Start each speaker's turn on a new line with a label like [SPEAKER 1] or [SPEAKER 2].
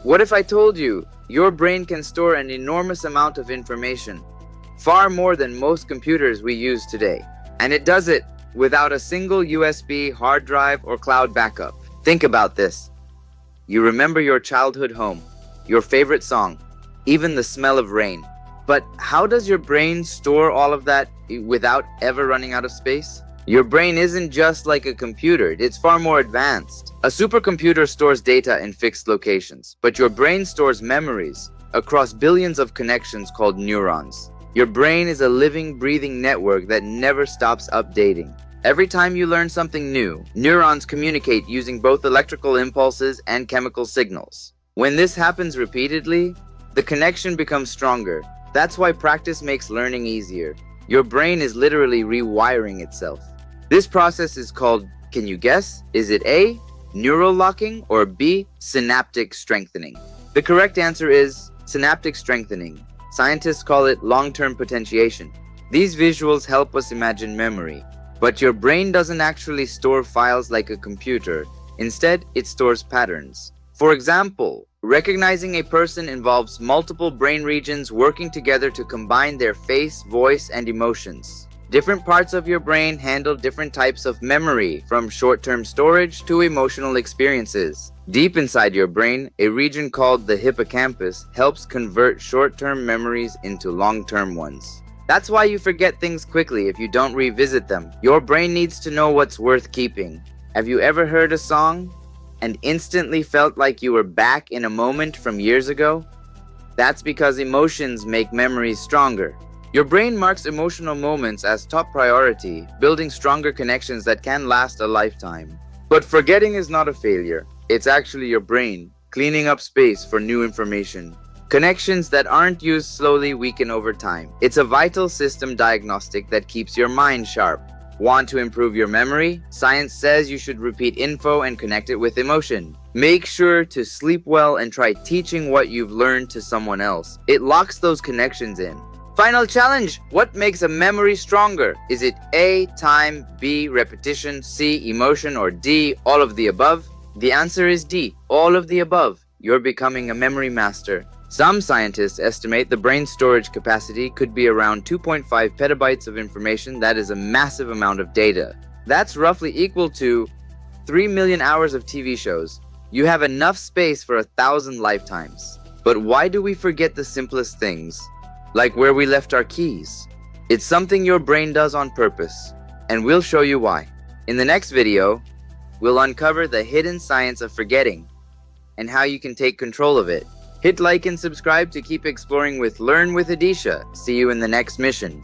[SPEAKER 1] What if I told you your brain can store an enormous amount of information, far more than most computers we use today, and it does it without a single USB hard drive or cloud backup? Think about this. You remember your childhood home, your favorite song, even the smell of rain. But how does your brain store all of that without ever running out of space? Your brain isn't just like a computer, it's far more advanced. A supercomputer stores data in fixed locations, but your brain stores memories across billions of connections called neurons. Your brain is a living, breathing network that never stops updating. Every time you learn something new, neurons communicate using both electrical impulses and chemical signals. When this happens repeatedly, the connection becomes stronger. That's why practice makes learning easier. Your brain is literally rewiring itself. This process is called, can you guess? Is it A, neural locking, or B, synaptic strengthening? The correct answer is synaptic strengthening. Scientists call it long-term potentiation. These visuals help us imagine memory, but your brain doesn't actually store files like a computer. Instead, it stores patterns. For example, recognizing a person involves multiple brain regions working together to combine their face, voice, and emotions. Different parts of your brain handle different types of memory, from short-term storage to emotional experiences. Deep inside your brain, a region called the hippocampus helps convert short-term memories into long-term ones. That's why you forget things quickly if you don't revisit them. Your brain needs to know what's worth keeping. Have you ever heard a song and instantly felt like you were back in a moment from years ago? That's because emotions make memories stronger. Your brain marks emotional moments as top priority, building stronger connections that can last a lifetime. But forgetting is not a failure. It's actually your brain cleaning up space for new information. Connections that aren't used slowly weaken over time. It's a vital system diagnostic that keeps your mind sharp. Want to improve your memory? Science says you should repeat info and connect it with emotion. Make sure to sleep well and try teaching what you've learned to someone else. It locks those connections in. Final challenge. What makes a memory stronger? Is it A, time, B, repetition, C, emotion, or D, all of the above? The answer is D, all of the above. You're becoming a memory master. Some scientists estimate the brain storage capacity could be around 2.5 petabytes of information. That is a massive amount of data. That's roughly equal to 3 million hours of TV shows. You have enough space for 1,000 lifetimes. But why do we forget the simplest things? Like where we left our keys. It's something your brain does on purpose, and we'll show you why. In the next video, we'll uncover the hidden science of forgetting and how you can take control of it. Hit like and subscribe to keep exploring with Learn with Adeesha. See you in the next mission.